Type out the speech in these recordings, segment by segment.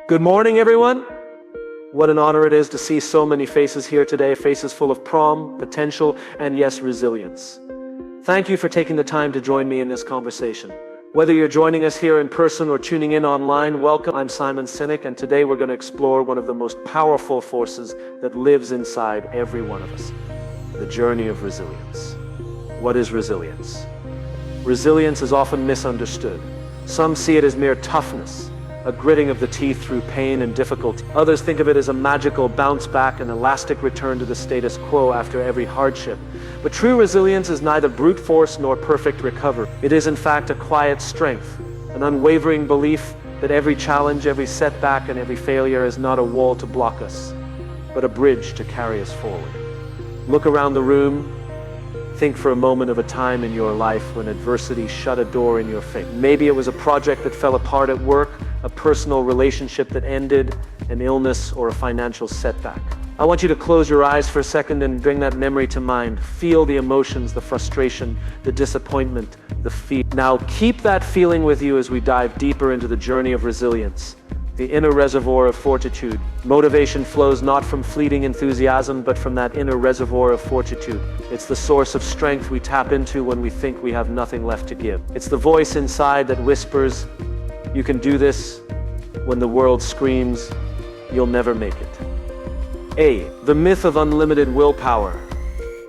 Good morning, everyone. What an honor it is to see so many faces here today, faces full of potential, and yes, resilience. Thank you for taking the time to join me in this conversation. Whether you're joining us here in person or tuning in online, welcome. I'm Simon Sinek, and today we're going to explore one of the most powerful forces that lives inside every one of us, the journey of resilience. What is resilience? Resilience is often misunderstood. Some see it as mere toughness, a gritting of the teeth through pain and difficulty. Others think of it as a magical bounce back, an elastic return to the status quo after every hardship. But true resilience is neither brute force nor perfect recovery. It is in fact a quiet strength, an unwavering belief that every challenge, every setback, and every failure is not a wall to block us, but a bridge to carry us forward. Look around the room. Think for a moment of a time in your life when adversity shut a door in your face. Maybe it was a project that fell apart at work, a personal relationship that ended, an illness, or a financial setback. I want you to close your eyes for a second and bring that memory to mind. Feel the emotions, the frustration, the disappointment, the fear. Now keep that feeling with you as we dive deeper into the journey of resilience, the inner reservoir of fortitude. Motivation flows not from fleeting enthusiasm, but from that inner reservoir of fortitude. It's the source of strength we tap into when we think we have nothing left to give. It's the voice inside that whispers, "You can do this," when the world screams, "You'll never make it." The myth of unlimited willpower.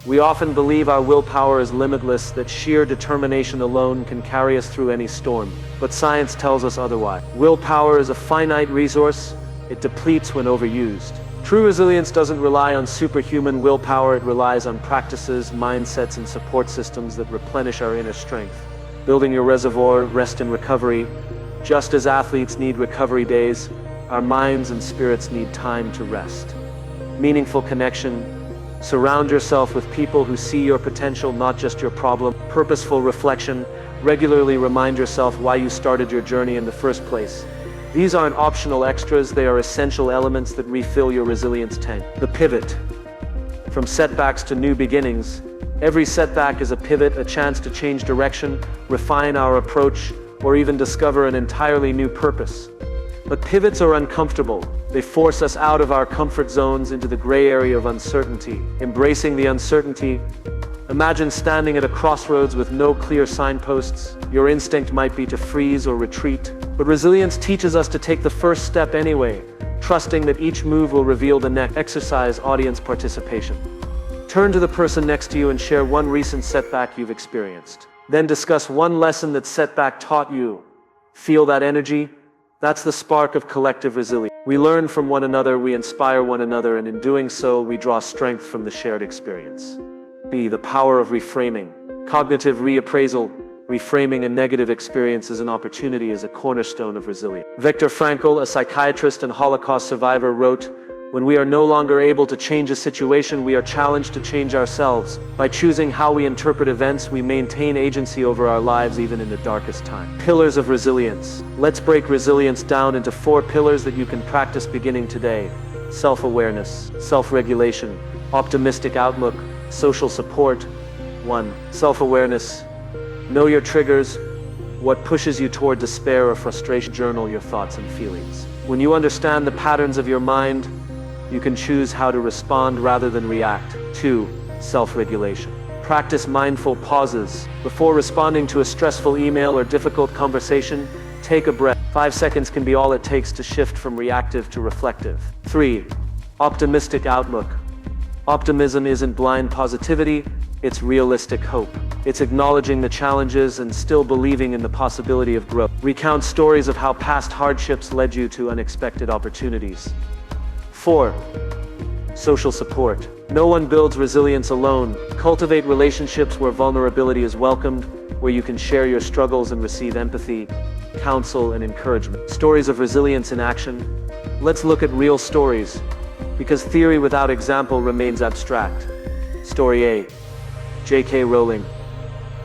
We often believe our willpower is limitless, that sheer determination alone can carry us through any storm. But science tells us otherwise. Willpower is a finite resource. It depletes when overused. True resilience doesn't rely on superhuman willpower. It relies on practices, mindsets, and support systems that replenish our inner strength. Building your reservoir, rest and recovery. Just as athletes need recovery days, our minds and spirits need time to rest. Meaningful connection. Surround yourself with people who see your potential, not just your problem. Purposeful reflection. Regularly remind yourself why you started your journey in the first place. These aren't optional extras, they are essential elements that refill your resilience tank. The pivot. From setbacks to new beginnings, every setback is a pivot, a chance to change direction, refine our approach, or even discover an entirely new purpose. But pivots are uncomfortable. They force us out of our comfort zones into the gray area of uncertainty. Embracing the uncertainty. Imagine standing at a crossroads with no clear signposts. Your instinct might be to freeze or retreat. But resilience teaches us to take the first step anyway, trusting that each move will reveal the next. Exercise audience participation. Turn to the person next to you and share one recent setback you've experienced. Then discuss one lesson that setback taught you. Feel that energy? That's the spark of collective resilience. We learn from one another, we inspire one another, and in doing so, we draw strength from the shared experience. The power of reframing. Cognitive reappraisal. Reframing a negative experience as an opportunity is a cornerstone of resilience. Viktor Frankl, a psychiatrist and Holocaust survivor, wrote, "When we are no longer able to change a situation, we are challenged to change ourselves. By choosing how we interpret events, we maintain agency over our lives even in the darkest time." Pillars of resilience. Let's break resilience down into 4 pillars that you can practice beginning today. Self-awareness, self-regulation, optimistic outlook, social support. 1. Self-awareness. Know your triggers. What pushes you toward despair or frustration? Journal your thoughts and feelings. When you understand the patterns of your mind, you can choose how to respond rather than react. 2. Self-regulation. Practice mindful pauses. Before responding to a stressful email or difficult conversation, take a breath. 5 seconds can be all it takes to shift from reactive to reflective. 3. Optimistic outlook. Optimism isn't blind positivity, it's realistic hope. It's acknowledging the challenges and still believing in the possibility of growth. Recount stories of how past hardships led you to unexpected opportunities. 4. Social support. No one builds resilience alone. Cultivate relationships where vulnerability is welcomed, where you can share your struggles and receive empathy, counsel, and encouragement. Stories of resilience in action. Let's look at real stories, because theory without example remains abstract. Story A. J.K. Rowling.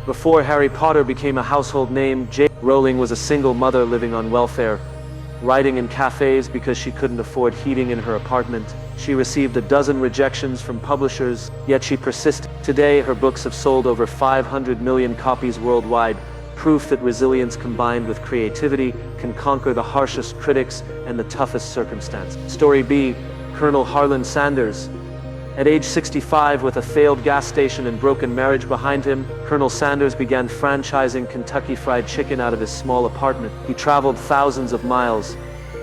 Before Harry Potter became a household name, Rowling was a single mother living on welfare, writing in cafes because she couldn't afford heating in her apartment. She received a dozen rejections from publishers, yet she persisted. Today, her books have sold over 500 million copies worldwide, Proof that resilience combined with creativity can conquer the harshest critics and the toughest circumstances. Story B, Colonel Harlan Sanders. At age 65, with a failed gas station and broken marriage behind him, Colonel Sanders began franchising Kentucky Fried Chicken out of his small apartment. He traveled thousands of miles,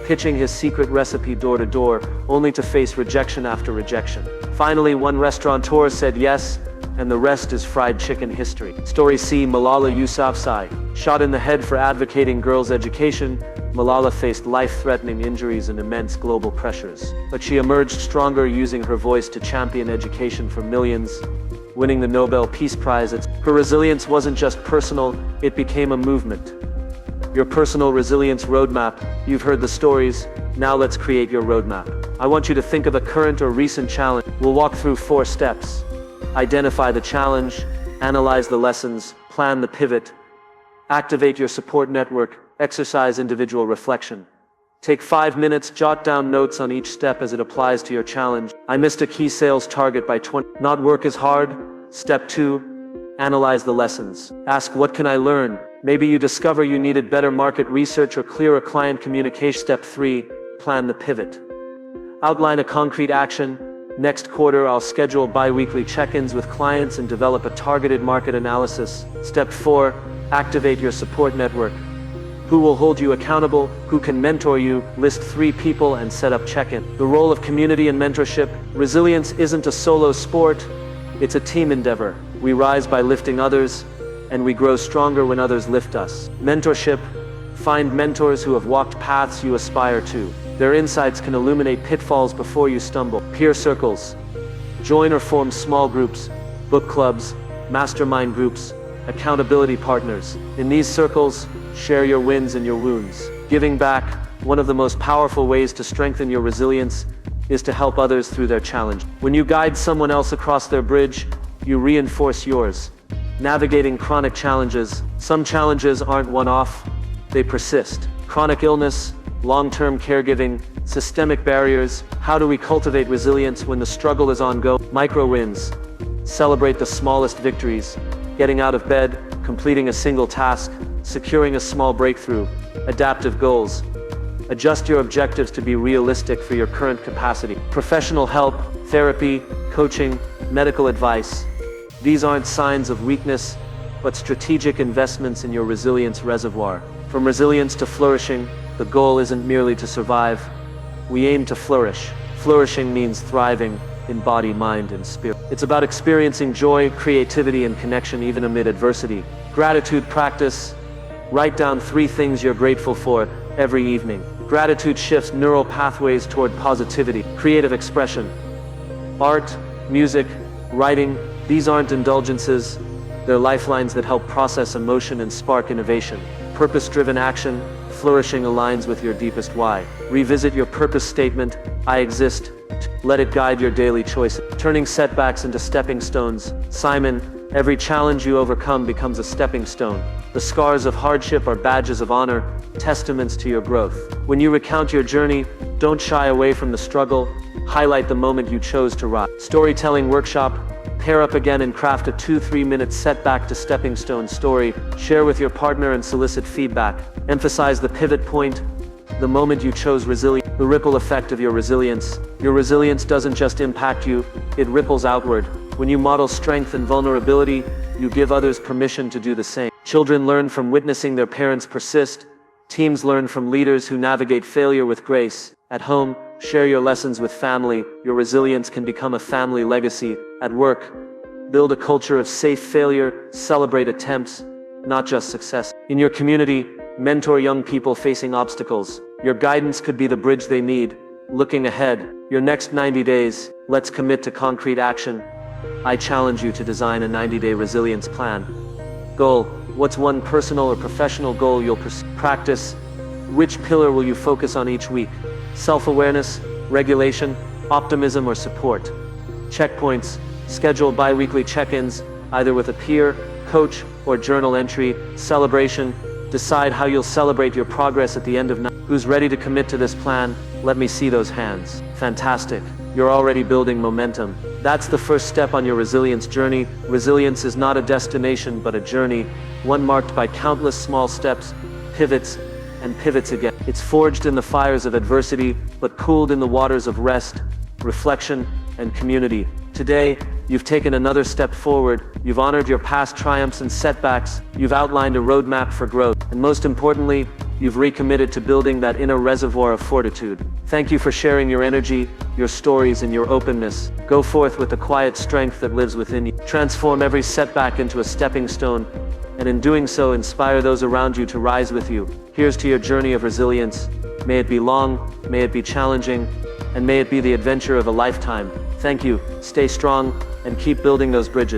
pitching his secret recipe door to door, only to face rejection after rejection. Finally, one restaurateur said yes, and the rest is fried chicken history. Story C, Malala Yusafzai. Shot in the head for advocating girls' education, Malala faced life-threatening injuries and immense global pressures. But she emerged stronger, using her voice to champion education for millions, winning the Nobel Peace Prize. Her resilience wasn't just personal, it became a movement. Your personal resilience roadmap. You've heard the stories, now let's create your roadmap. I want you to think of a current or recent challenge. We'll walk through 4 steps. Identify the challenge, analyze the lessons, plan the pivot, activate your support network, exercise individual reflection. Take 5 minutes, jot down notes on each step as it applies to your challenge. I missed a key sales target by 20. Not work is hard. Step 2, analyze the lessons. Ask, what can I learn? Maybe you discover you needed better market research or clearer client communication. Step 3, plan the pivot. Outline a concrete action. Next quarter, I'll schedule bi-weekly check-ins with clients and develop a targeted market analysis. Step 4, activate your support network. Who will hold you accountable? Who can mentor you? List 3 people and set up check-in. The role of community and mentorship. Resilience isn't a solo sport, it's a team endeavor. We rise by lifting others, and we grow stronger when others lift us. Mentorship. Find mentors who have walked paths you aspire to. Their insights can illuminate pitfalls before you stumble. Peer circles. Join or form small groups, book clubs, mastermind groups, accountability partners. In these circles, share your wins and your wounds. Giving back. One of the most powerful ways to strengthen your resilience is to help others through their challenge. When you guide someone else across their bridge, you reinforce yours. Navigating chronic challenges. Some challenges aren't one-off, they persist. Chronic illness, long-term caregiving, systemic barriers. How do we cultivate resilience when the struggle is ongoing? Micro wins. Celebrate the smallest victories. Getting out of bed, completing a single task, securing a small breakthrough. Adaptive goals. Adjust your objectives to be realistic for your current capacity. Professional help, therapy, coaching, medical advice. These aren't signs of weakness, but strategic investments in your resilience reservoir. From resilience to flourishing, the goal isn't merely to survive. We aim to flourish. Flourishing means thriving in body, mind, and spirit. It's about experiencing joy, creativity, and connection even amid adversity. Gratitude practice. Write down 3 things you're grateful for every evening. Gratitude shifts neural pathways toward positivity. Creative expression. Art, music, writing, these aren't indulgences. They're lifelines that help process emotion and spark innovation. Purpose-driven action. Flourishing aligns with your deepest why. Revisit your purpose statement, I exist. Let it guide your daily choices. Turning setbacks into stepping stones. Simon, every challenge you overcome becomes a stepping stone. The scars of hardship are badges of honor, testaments to your growth. When you recount your journey, don't shy away from the struggle. Highlight the moment you chose to rise. Storytelling workshop. Pair up again and craft a 2-3 minute setback to stepping stone story. Share with your partner and solicit feedback. Emphasize the pivot point, the moment you chose resilience, the ripple effect of your resilience. Your resilience doesn't just impact you, it ripples outward. When you model strength and vulnerability, you give others permission to do the same. Children learn from witnessing their parents persist. Teams learn from leaders who navigate failure with grace. At home, share your lessons with family. Your resilience can become a family legacy. At work, build a culture of safe failure. Celebrate attempts, not just success. In your community, mentor young people facing obstacles. Your guidance could be the bridge they need. Looking ahead, your next 90 days, let's commit to concrete action. I challenge you to design a 90-day resilience plan. Goal: what's one personal or professional goal you'll practice? Which pillar will you focus on each week? Self-awareness, regulation, optimism, or support? Checkpoints: schedule bi-weekly check-ins, either with a peer, coach, or journal entry. Celebration: decide how you'll celebrate your progress at the end of night. Who's ready to commit to this plan? Let me see those hands. Fantastic. You're already building momentum. That's the first step on your resilience journey. Resilience is not a destination, but a journey, one marked by countless small steps, pivots, and pivots again. It's forged in the fires of adversity, but cooled in the waters of rest, reflection, and community. Today, you've taken another step forward. You've honored your past triumphs and setbacks. You've outlined a roadmap for growth. And most importantly, you've recommitted to building that inner reservoir of fortitude. Thank you for sharing your energy, your stories, and your openness. Go forth with the quiet strength that lives within you. Transform every setback into a stepping stone, and in doing so, inspire those around you to rise with you. Here's to your journey of resilience. May it be long, may it be challenging, and may it be the adventure of a lifetime. Thank you, stay strong, and keep building those bridges.